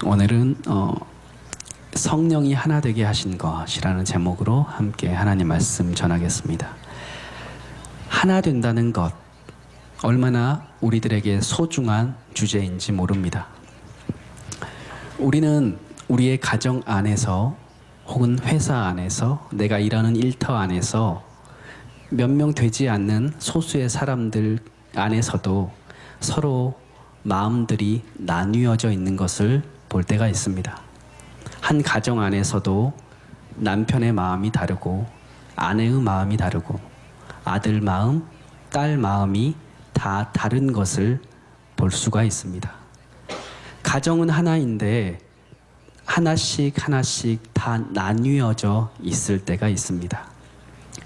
오늘은 성령이 하나 되게 하신 것이라는 제목으로 함께 하나님 말씀 전하겠습니다. 하나 된다는 것, 얼마나 우리들에게 소중한 주제인지 모릅니다. 우리는 우리의 가정 안에서 혹은 회사 안에서 내가 일하는 일터 안에서 몇 명 되지 않는 소수의 사람들 안에서도 서로 마음들이 나뉘어져 있는 것을 볼 때가 있습니다. 한 가정 안에서도 남편의 마음이 다르고 아내의 마음이 다르고 아들 마음, 딸 마음이 다 다른 것을 볼 수가 있습니다. 가정은 하나인데 하나씩 다 나뉘어져 있을 때가 있습니다.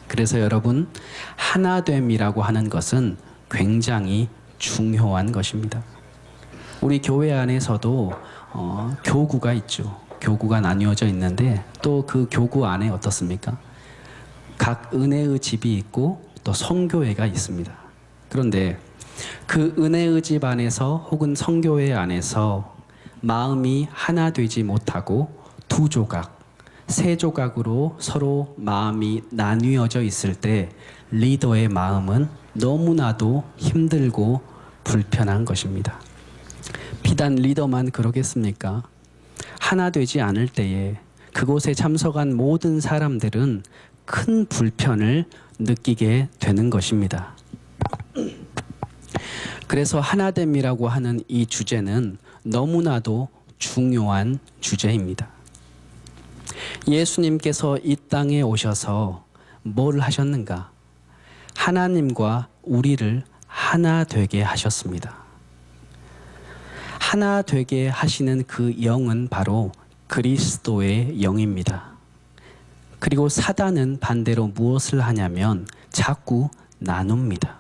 그래서 여러분, 하나됨이라고 하는 것은 굉장히 중요한 것입니다. 우리 교회 안에서도 교구가 있죠. 교구가 나뉘어져 있는데 또 그 교구 안에 어떻습니까? 각 은혜의 집이 있고 또 성교회가 있습니다. 그런데 그 은혜의 집 안에서 혹은 성교회 안에서 마음이 하나 되지 못하고 두 조각, 세 조각으로 서로 마음이 나뉘어져 있을 때 리더의 마음은 너무나도 힘들고 불편한 것입니다. 비단 리더만 그러겠습니까? 하나 되지 않을 때에 그곳에 참석한 모든 사람들은 큰 불편을 느끼게 되는 것입니다. 그래서 하나됨이라고 하는 이 주제는 너무나도 중요한 주제입니다. 예수님께서 이 땅에 오셔서 뭘 하셨는가? 하나님과 우리를 하나 되게 하셨습니다. 하나 되게 하시는 그 영은 바로 그리스도의 영입니다. 그리고 사단은 반대로 무엇을 하냐면 자꾸 나눕니다.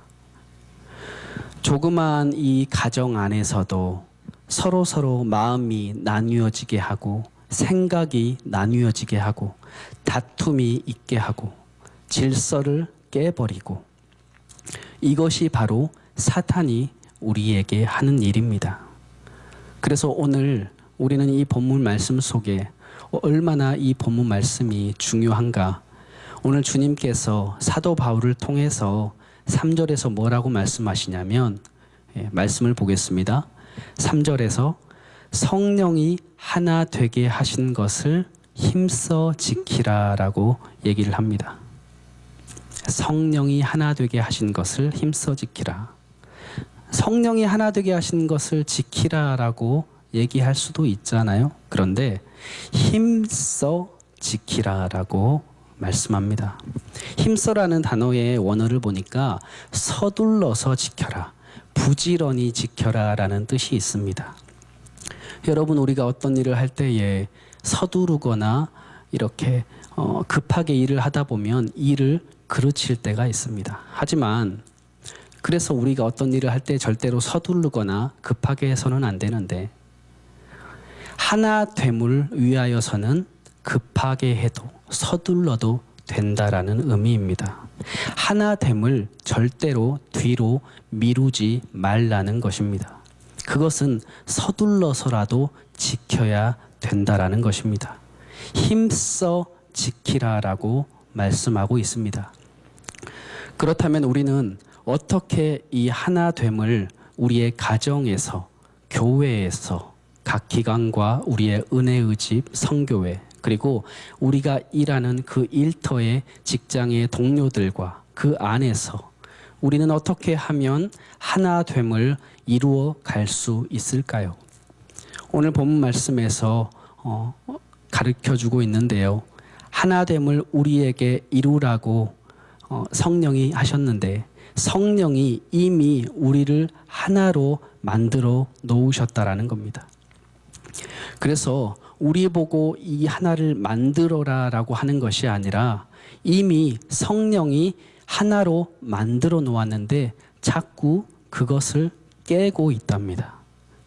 조그마한 이 가정 안에서도 서로 마음이 나뉘어지게 하고 생각이 나뉘어지게 하고 다툼이 있게 하고 질서를 깨버리고, 이것이 바로 사탄이 우리에게 하는 일입니다. 그래서 오늘 우리는 이 본문 말씀 속에 얼마나 이 본문 말씀이 중요한가. 오늘 주님께서 사도 바울을 통해서 3절에서 뭐라고 말씀하시냐면, 말씀을 보겠습니다. 3절에서 성령이 하나 되게 하신 것을 힘써 지키라 라고 얘기를 합니다. 성령이 하나 되게 하신 것을 힘써 지키라. 성령이 하나 되게 하신 것을 지키라 라고 얘기할 수도 있잖아요. 그런데 힘써 지키라 라고 말씀합니다. 힘써라는 단어의 원어를 보니까 서둘러서 지켜라, 부지런히 지켜라 라는 뜻이 있습니다. 여러분, 우리가 어떤 일을 할 때에 서두르거나 이렇게 급하게 일을 하다 보면 일을 그르칠 때가 있습니다. 하지만 그래서 우리가 어떤 일을 할 때 절대로 서두르거나 급하게 해서는 안 되는데, 하나됨을 위하여서는 급하게 해도 서둘러도 된다라는 의미입니다. 하나됨을 절대로 뒤로 미루지 말라는 것입니다. 그것은 서둘러서라도 지켜야 된다라는 것입니다. 힘써 지키라라고 말씀하고 있습니다. 그렇다면 우리는 어떻게 이 하나됨을 우리의 가정에서, 교회에서, 각 기관과 우리의 은혜의 집, 성교회, 그리고 우리가 일하는 그 일터의 직장의 동료들과 그 안에서 우리는 어떻게 하면 하나됨을 이루어 갈 수 있을까요? 오늘 본문 말씀에서 가르쳐주고 있는데요. 하나됨을 우리에게 이루라고 성령이 하셨는데, 성령이 이미 우리를 하나로 만들어 놓으셨다라는 겁니다. 그래서 우리 보고 이 하나를 만들어라 라고 하는 것이 아니라 이미 성령이 하나로 만들어 놓았는데 자꾸 그것을 깨고 있답니다.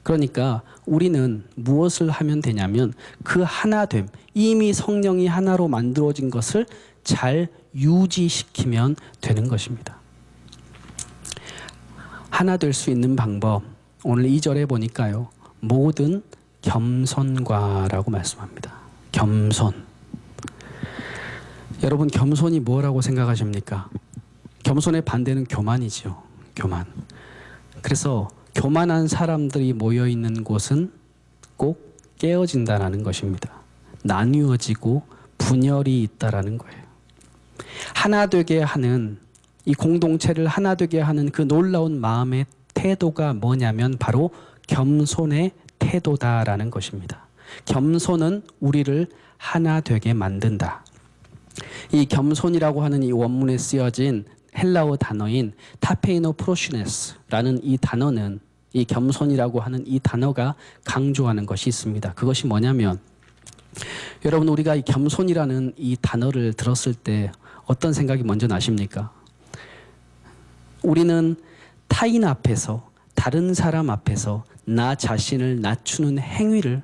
그러니까 우리는 무엇을 하면 되냐면 그 하나됨, 이미 성령이 하나로 만들어진 것을 잘 유지시키면 되는 것입니다. 하나 될 수 있는 방법, 오늘 2절에 보니까요, 모든 겸손과라고 말씀합니다. 겸손. 여러분, 겸손이 뭐라고 생각하십니까? 겸손의 반대는 교만이지요. 교만. 그래서 교만한 사람들이 모여 있는 곳은 꼭 깨어진다라는 것입니다. 나뉘어지고 분열이 있다라는 거예요. 하나 되게 하는, 이 공동체를 하나 되게 하는 그 놀라운 마음의 태도가 뭐냐면 바로 겸손의 태도다라는 것입니다. 겸손은 우리를 하나 되게 만든다. 이 겸손이라고 하는 이 원문에 쓰여진 헬라어 단어인 타페이노 프로시네스라는 이 단어는, 이 겸손이라고 하는 이 단어가 강조하는 것이 있습니다. 그것이 뭐냐면, 여러분, 우리가 이 겸손이라는 이 단어를 들었을 때 어떤 생각이 먼저 나십니까? 우리는 타인 앞에서, 다른 사람 앞에서 나 자신을 낮추는 행위를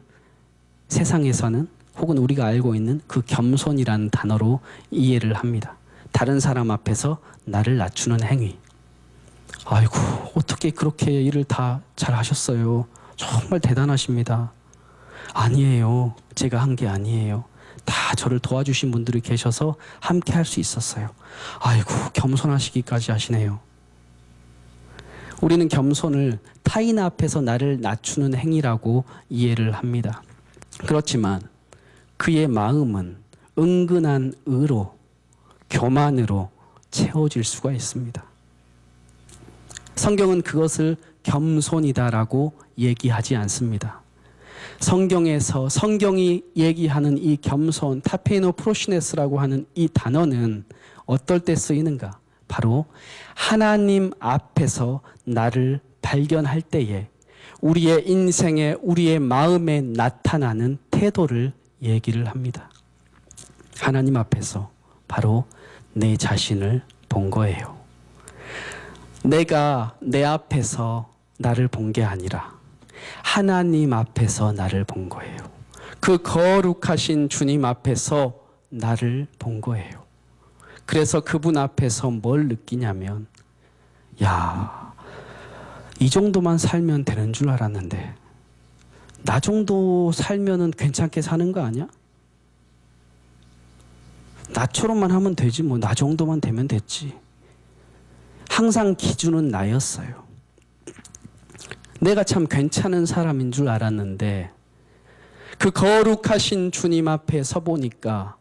세상에서는, 혹은 우리가 알고 있는 그 겸손이라는 단어로 이해를 합니다. 다른 사람 앞에서 나를 낮추는 행위. 아이고, 어떻게 그렇게 일을 다 잘 하셨어요. 정말 대단하십니다. 아니에요. 제가 한 게 아니에요. 다 저를 도와주신 분들이 계셔서 함께 할 수 있었어요. 아이고, 겸손하시기까지 하시네요. 우리는 겸손을 타인 앞에서 나를 낮추는 행위라고 이해를 합니다. 그렇지만 그의 마음은 은근한 의로, 교만으로 채워질 수가 있습니다. 성경은 그것을 겸손이다라고 얘기하지 않습니다. 성경에서 성경이 얘기하는 이 겸손, 타페이노 프로시네스라고 하는 이 단어는 어떨 때 쓰이는가? 바로 하나님 앞에서 나를 발견할 때에 우리의 인생에, 우리의 마음에 나타나는 태도를 얘기를 합니다. 하나님 앞에서 바로 내 자신을 본 거예요. 내가 내 앞에서 나를 본 게 아니라 하나님 앞에서 나를 본 거예요. 그 거룩하신 주님 앞에서 나를 본 거예요. 그래서 그분 앞에서 뭘 느끼냐면, 야, 이 정도만 살면 되는 줄 알았는데 나 정도 살면은 괜찮게 사는 거 아니야? 나처럼만 하면 되지 뭐. 나 정도만 되면 됐지. 항상 기준은 나였어요. 내가 참 괜찮은 사람인 줄 알았는데 그 거룩하신 주님 앞에 서 보니까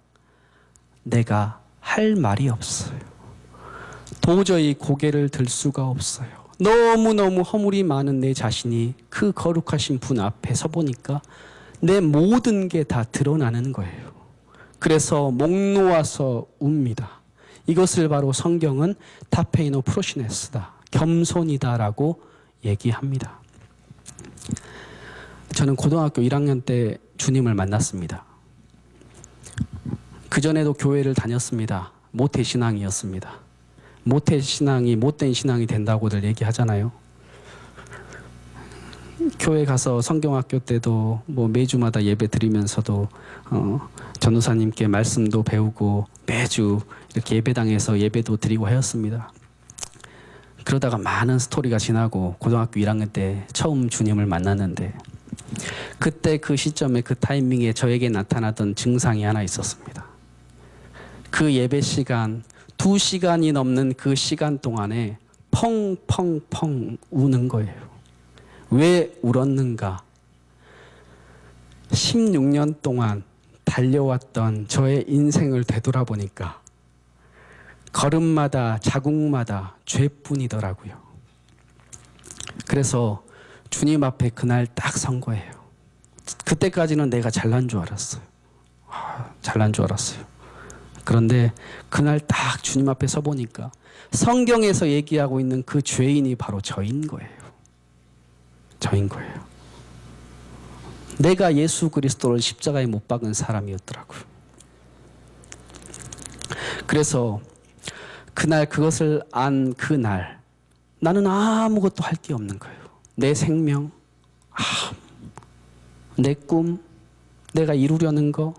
내가 할 말이 없어요. 도저히 고개를 들 수가 없어요. 너무너무 허물이 많은 내 자신이 그 거룩하신 분 앞에 서 보니까 내 모든 게 다 드러나는 거예요. 그래서 목 놓아서 웁니다. 이것을 바로 성경은 타페이노 프로시네스다, 겸손이다라고 얘기합니다. 저는 고등학교 1학년 때 주님을 만났습니다. 그전에도 교회를 다녔습니다. 모태신앙이었습니다. 모태신앙이 못된 신앙이 된다고들 얘기하잖아요. 교회 가서 성경학교 때도 뭐 매주마다 예배 드리면서도 전도사님께 말씀도 배우고 매주 이렇게 예배당에서 예배도 드리고 하였습니다. 그러다가 많은 스토리가 지나고 고등학교 1학년 때 처음 주님을 만났는데, 그때 그 시점에 그 타이밍에 저에게 나타나던 증상이 하나 있었습니다. 그 예배 시간 2시간이 넘는 그 시간 동안에 펑펑펑 우는 거예요. 왜 울었는가? 16년 동안 달려왔던 저의 인생을 되돌아보니까 걸음마다 자국마다 죄뿐이더라고요. 그래서 주님 앞에 그날 딱 선 거예요. 그때까지는 내가 잘난 줄 알았어요. 잘난 줄 알았어요. 그런데 그날 딱 주님 앞에 서 보니까 성경에서 얘기하고 있는 그 죄인이 바로 저인 거예요. 저인 거예요. 내가 예수 그리스도를 십자가에 못 박은 사람이었더라고요. 그래서 그날 그것을 안 그날 나는 아무것도 할 게 없는 거예요. 내 생명, 내 꿈, 내가 이루려는 거,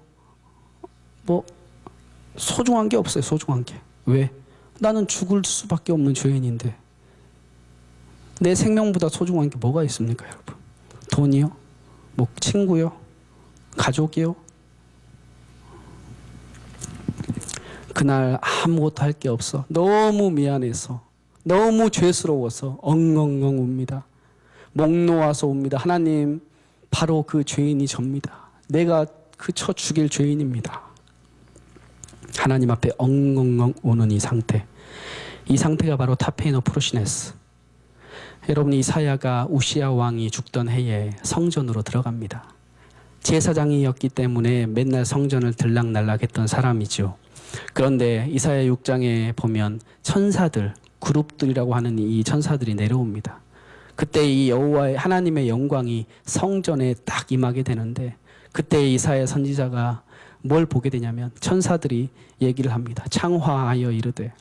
뭐 소중한 게 없어요. 소중한 게. 왜? 나는 죽을 수밖에 없는 죄인인데 내 생명보다 소중한 게 뭐가 있습니까, 여러분? 돈이요? 뭐 친구요? 가족이요? 그날 아무것도 할 게 없어. 너무 미안해서, 너무 죄스러워서 엉엉엉 웁니다. 목 놓아서 웁니다. 하나님, 바로 그 죄인이 접니다. 내가 그 쳐 죽일 죄인입니다. 하나님 앞에 엉엉엉 우는 이 상태. 이 상태가 바로 타페이노 프로시네스. 여러분, 이사야가 우시야 왕이 죽던 해에 성전으로 들어갑니다. 제사장이었기 때문에 맨날 성전을 들락날락했던 사람이죠. 그런데 이사야 6장에 보면 천사들, 그룹들이라고 하는 이 천사들이 내려옵니다. 그때 이 여호와의 하나님의 영광이 성전에 딱 임하게 되는데, 그때 이사야 선지자가 뭘 보게 되냐면 천사들이 얘기를 합니다. 창화하여 이르되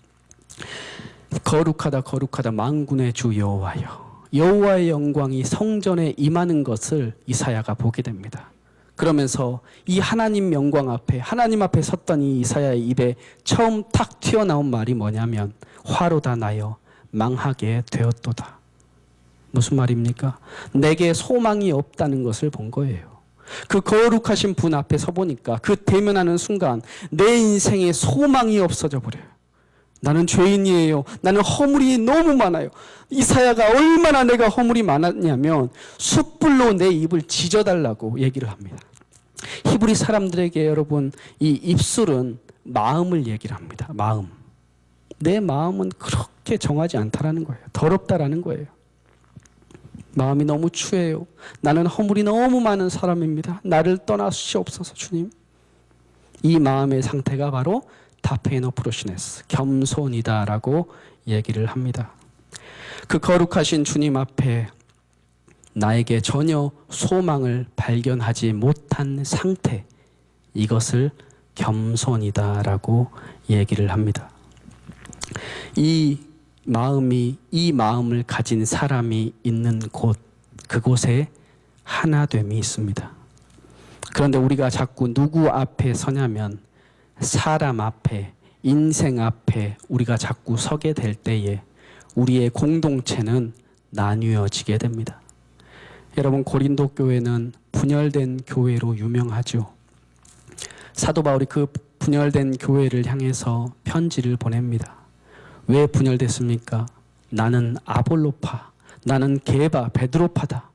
거룩하다 거룩하다 만군의 주 여호와여. 여호와의 영광이 성전에 임하는 것을 이사야가 보게 됩니다. 그러면서 이 하나님 영광 앞에, 하나님 앞에 섰던 이 이사야의 입에 처음 탁 튀어나온 말이 뭐냐면 화로다 나여 망하게 되었도다. 무슨 말입니까? 내게 소망이 없다는 것을 본 거예요. 그 거룩하신 분 앞에 서 보니까 그 대면하는 순간 내 인생에 소망이 없어져 버려요. 나는 죄인이에요. 나는 허물이 너무 많아요. 이사야가 얼마나 내가 허물이 많았냐면 숯불로 내 입을 지져달라고 얘기를 합니다. 히브리 사람들에게 여러분, 이 입술은 마음을 얘기를 합니다. 마음. 내 마음은 그렇게 정하지 않다라는 거예요. 더럽다라는 거예요. 마음이 너무 추해요. 나는 허물이 너무 많은 사람입니다. 나를 떠나시옵소서 주님. 이 마음의 상태가 바로 타페이노 프로시네스, 겸손이다라고 얘기를 합니다. 그 거룩하신 주님 앞에 나에게 전혀 소망을 발견하지 못한 상태, 이것을 겸손이다라고 얘기를 합니다. 이 마음을 가진 사람이 있는 곳, 그곳에 하나됨이 있습니다. 그런데 우리가 자꾸 누구 앞에 서냐면 사람 앞에, 인생 앞에 우리가 자꾸 서게 될 때에 우리의 공동체는 나뉘어지게 됩니다. 여러분, 고린도 교회는 분열된 교회로 유명하죠. 사도 바울이 그 분열된 교회를 향해서 편지를 보냅니다. 왜 분열됐습니까? 나는 아볼로파, 나는 게바, 베드로파다.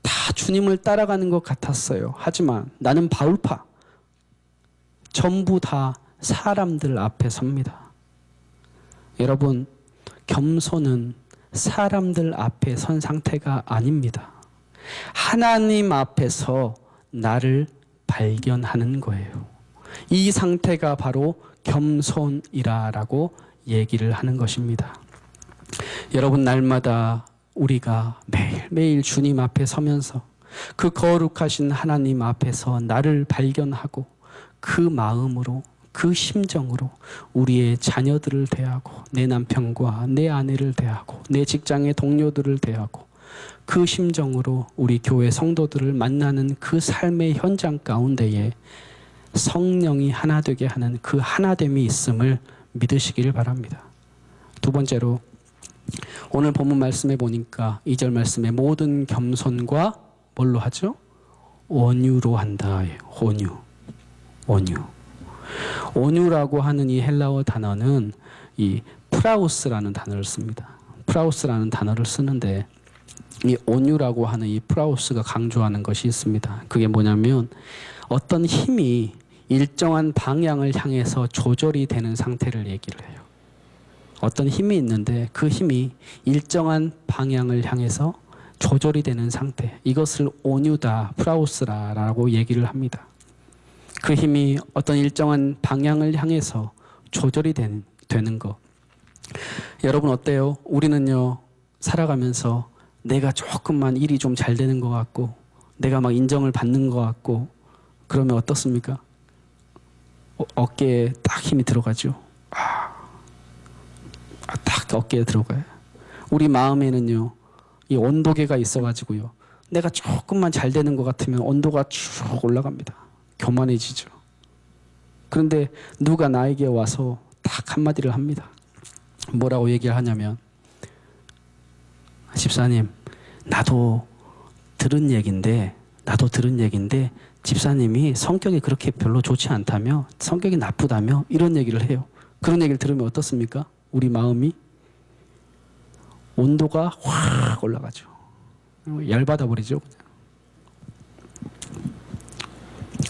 다 주님을 따라가는 것 같았어요. 하지만 나는 바울파. 전부 다 사람들 앞에 섭니다. 여러분, 겸손은 사람들 앞에 선 상태가 아닙니다. 하나님 앞에서 나를 발견하는 거예요. 이 상태가 바로 겸손이라고 얘기를 하는 것입니다. 여러분, 날마다 우리가 매일매일 주님 앞에 서면서 그 거룩하신 하나님 앞에서 나를 발견하고 그 마음으로, 그 심정으로 우리의 자녀들을 대하고 내 남편과 내 아내를 대하고 내 직장의 동료들을 대하고 그 심정으로 우리 교회 성도들을 만나는 그 삶의 현장 가운데에 성령이 하나 되게 하는 그 하나됨이 있음을 믿으시기를 바랍니다. 두 번째로, 오늘 본문 말씀에 보니까 2절 말씀에 모든 겸손과 뭘로 하죠? 온유로 한다. 온유라고 하는 이 헬라어 단어는 이 프라우스라는 단어를 씁니다. 프라우스라는 단어를 쓰는데 이 온유라고 하는 이 프라우스가 강조하는 것이 있습니다. 그게 뭐냐면 어떤 힘이 일정한 방향을 향해서 조절이 되는 상태를 얘기를 해요. 어떤 힘이 있는데 그 힘이 일정한 방향을 향해서 조절이 되는 상태, 이것을 온유다, 프라우스라라고 얘기를 합니다. 그 힘이 어떤 일정한 방향을 향해서 조절이 되는 것. 여러분 어때요? 우리는요, 살아가면서 내가 조금만 일이 좀 잘 되는 것 같고 내가 막 인정을 받는 것 같고 그러면 어떻습니까? 어깨에 딱 힘이 들어가죠. 딱 어깨에 들어가요. 우리 마음에는요, 이 온도계가 있어가지고요, 내가 조금만 잘 되는 것 같으면 온도가 쭉 올라갑니다. 교만해지죠. 그런데 누가 나에게 와서 딱 한마디를 합니다. 뭐라고 얘기를 하냐면, 집사님, 나도 나도 들은 얘기인데 집사님이 성격이 그렇게 별로 좋지 않다며, 성격이 나쁘다며 이런 얘기를 해요. 그런 얘기를 들으면 어떻습니까? 우리 마음이 온도가 확 올라가죠. 열받아 버리죠.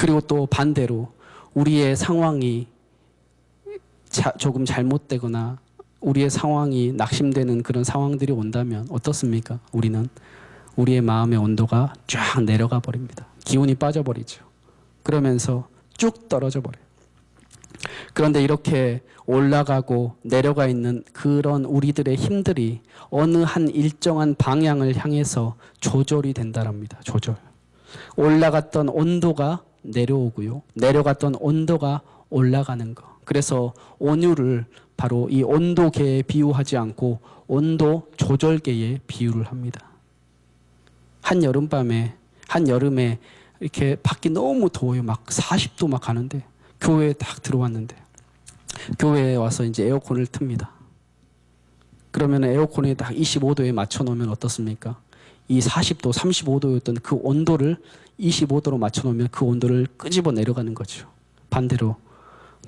그리고 또 반대로 우리의 상황이 조금 잘못되거나 우리의 상황이 낙심되는 그런 상황들이 온다면 어떻습니까? 우리의 마음의 온도가 쫙 내려가 버립니다. 기운이 빠져버리죠. 그러면서 쭉 떨어져 버려요. 그런데 이렇게 올라가고 내려가 있는 그런 우리들의 힘들이 어느 한 일정한 방향을 향해서 조절이 된다랍니다. 조절. 올라갔던 온도가 내려오고요. 내려갔던 온도가 올라가는 거. 그래서 온유를 바로 이 온도계에 비유하지 않고 온도 조절계에 비유를 합니다. 한여름에 이렇게 밖이 너무 더워요. 막 40도 막 가는데 교회에 딱 들어왔는데 교회에 와서 이제 에어컨을 틉니다. 그러면 에어컨에 딱 25도에 맞춰 놓으면 어떻습니까? 이 40도, 35도였던 그 온도를 25도로 맞춰 놓으면 그 온도를 끄집어 내려가는 거죠. 반대로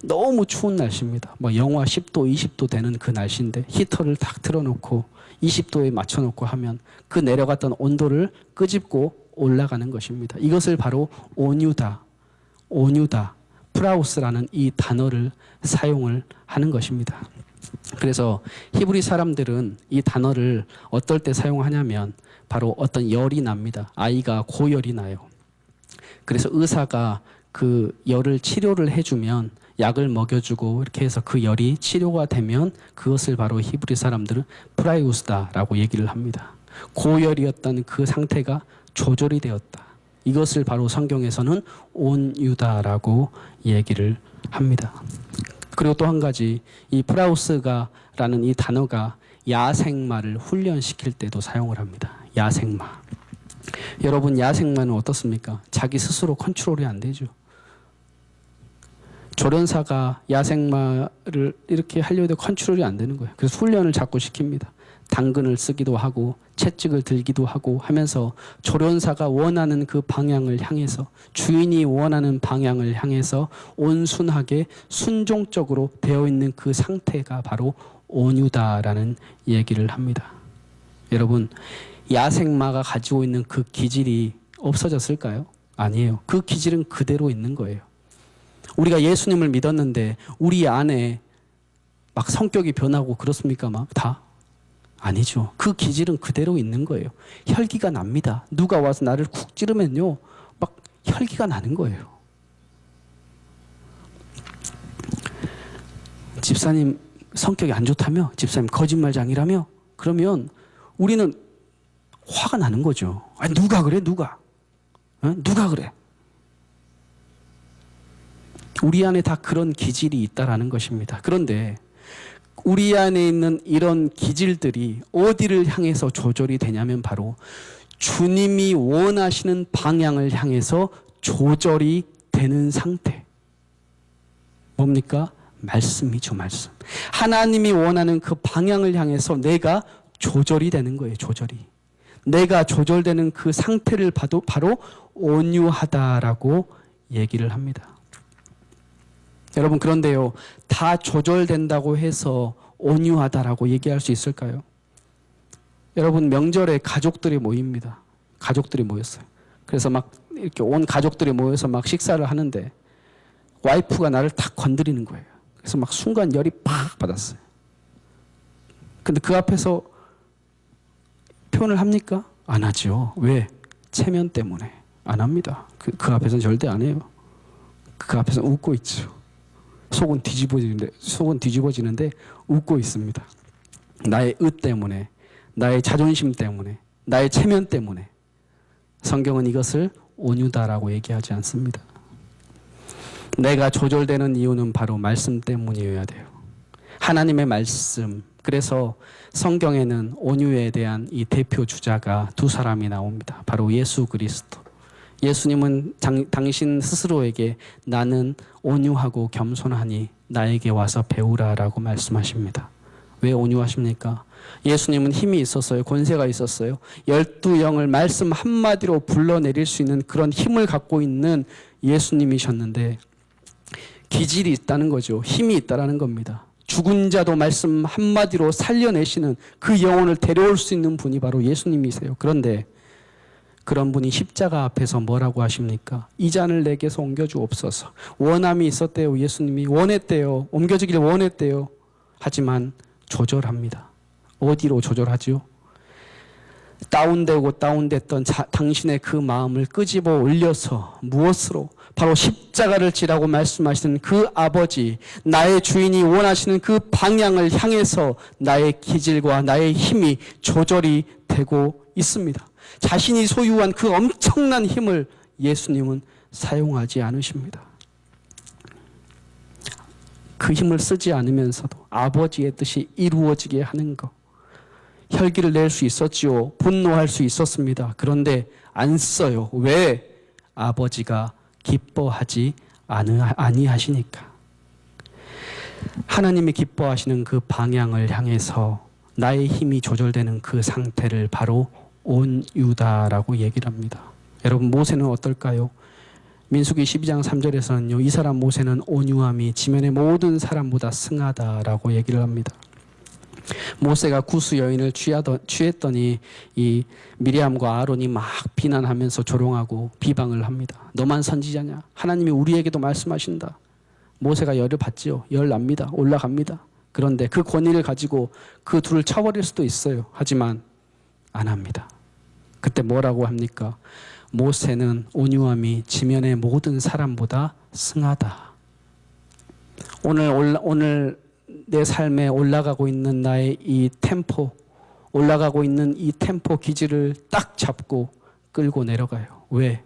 너무 추운 날씨입니다. 뭐 영하 10도, 20도 되는 그 날씨인데 히터를 딱 틀어놓고 20도에 맞춰놓고 하면 그 내려갔던 온도를 끄집고 올라가는 것입니다. 이것을 바로 온유다, 프라우스라는 이 단어를 사용을 하는 것입니다. 그래서 히브리 사람들은 이 단어를 어떨 때 사용하냐면 바로 어떤 열이 납니다. 아이가 고열이 나요. 그래서 의사가 그 열을 치료를 해주면 약을 먹여주고 이렇게 해서 그 열이 치료가 되면 그것을 바로 히브리 사람들은 프라이우스다라고 얘기를 합니다. 고열이었던 그 상태가 조절이 되었다. 이것을 바로 성경에서는 온유다라고 얘기를 합니다. 그리고 또 한 가지, 이 프라우스가라는 이 단어가 야생마를 훈련시킬 때도 사용을 합니다. 야생마. 여러분, 야생마는 어떻습니까? 자기 스스로 컨트롤이 안 되죠. 조련사가 야생마를 이렇게 하려고 해도 컨트롤이 안 되는 거예요. 그래서 훈련을 자꾸 시킵니다. 당근을 쓰기도 하고 채찍을 들기도 하고 하면서 조련사가 원하는 그 방향을 향해서, 주인이 원하는 방향을 향해서 온순하게 순종적으로 되어 있는 그 상태가 바로 온유다라는 얘기를 합니다. 여러분, 야생마가 가지고 있는 그 기질이 없어졌을까요? 아니에요. 그 기질은 그대로 있는 거예요. 우리가 예수님을 믿었는데 우리 안에 막 성격이 변하고 그렇습니까? 막 다? 아니죠. 그 기질은 그대로 있는 거예요. 혈기가 납니다. 누가 와서 나를 쿡 찌르면요, 막 혈기가 나는 거예요. 집사님 성격이 안 좋다며? 집사님 거짓말장이라며? 그러면 우리는 화가 나는 거죠. 아니, 누가 그래? 누가? 어? 누가 그래? 우리 안에 다 그런 기질이 있다라는 것입니다. 그런데 우리 안에 있는 이런 기질들이 어디를 향해서 조절이 되냐면 바로 주님이 원하시는 방향을 향해서 조절이 되는 상태. 뭡니까? 말씀이죠, 말씀. 하나님이 원하는 그 방향을 향해서 내가 조절이 되는 거예요, 조절이. 내가 조절되는 그 상태를 봐도 바로 온유하다라고 얘기를 합니다. 여러분, 그런데요, 다 조절된다고 해서 온유하다라고 얘기할 수 있을까요? 여러분, 명절에 가족들이 모입니다. 가족들이 모였어요. 그래서 막 이렇게 온 가족들이 모여서 막 식사를 하는데 와이프가 나를 탁 건드리는 거예요. 그래서 막 순간 열이 팍 받았어요. 근데 그 앞에서 표현을 합니까? 안 하죠. 왜? 체면 때문에 안 합니다. 그 앞에서는 절대 안 해요. 그 앞에서 웃고 있죠. 속은 뒤집어지는데 웃고 있습니다. 나의 의 때문에, 나의 자존심 때문에, 나의 체면 때문에. 성경은 이것을 온유다라고 얘기하지 않습니다. 내가 조절되는 이유는 바로 말씀 때문이어야 돼요. 하나님의 말씀. 그래서 성경에는 온유에 대한 이 대표 주자가 두 사람이 나옵니다. 바로 예수 그리스도. 예수님은 당신 스스로에게 나는 온유하고 겸손하니 나에게 와서 배우라라고 말씀하십니다. 왜 온유하십니까? 예수님은 힘이 있었어요. 권세가 있었어요. 12영을 말씀 한마디로 불러내릴 수 있는 그런 힘을 갖고 있는 예수님이셨는데 기질이 있다는 거죠. 힘이 있다는 겁니다. 죽은 자도 말씀 한마디로 살려내시는 그 영혼을 데려올 수 있는 분이 바로 예수님이세요. 그런데 그런 분이 십자가 앞에서 뭐라고 하십니까? 이 잔을 내게서 옮겨주옵소서. 원함이 있었대요. 예수님이 원했대요. 옮겨지길 원했대요. 하지만 조절합니다. 어디로 조절하죠? 다운되고 다운됐던 당신의 그 마음을 끄집어 올려서 무엇으로? 바로 십자가를 지라고 말씀하시는 그 아버지, 나의 주인이 원하시는 그 방향을 향해서 나의 기질과 나의 힘이 조절이 되고 있습니다. 자신이 소유한 그 엄청난 힘을 예수님은 사용하지 않으십니다. 그 힘을 쓰지 않으면서도 아버지의 뜻이 이루어지게 하는 것. 혈기를 낼 수 있었지요. 분노할 수 있었습니다. 그런데 안 써요. 왜? 아버지가 기뻐하지 아니하시니까. 하나님이 기뻐하시는 그 방향을 향해서 나의 힘이 조절되는 그 상태를 바로 온유다라고 얘기를 합니다. 여러분, 모세는 어떨까요? 민수기 12장 3절에서는요, 이 사람 모세는 온유함이 지면의 모든 사람보다 승하다라고 얘기를 합니다. 모세가 구스 여인을 취했더니 이 미리암과 아론이 막 비난하면서 조롱하고 비방을 합니다. 너만 선지자냐? 하나님이 우리에게도 말씀하신다. 모세가 열을 받지요. 열 납니다. 올라갑니다. 그런데 그 권위를 가지고 그 둘을 쳐버릴 수도 있어요. 하지만 안 합니다. 그때 뭐라고 합니까? 모세는 온유함이 지면의 모든 사람보다 승하다. 오늘 내 삶에 올라가고 있는 나의 이 템포, 올라가고 있는 이 템포 기질을 딱 잡고 끌고 내려가요. 왜?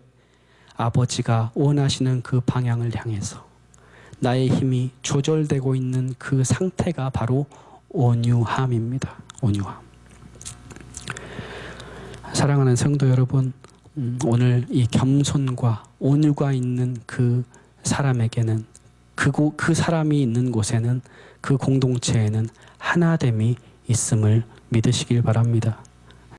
아버지가 원하시는 그 방향을 향해서 나의 힘이 조절되고 있는 그 상태가 바로 온유함입니다. 온유함. 사랑하는 성도 여러분, 오늘 이 겸손과 온유가 있는 그 사람에게는 그 사람이 있는 곳에는 그 공동체에는 하나됨이 있음을 믿으시길 바랍니다.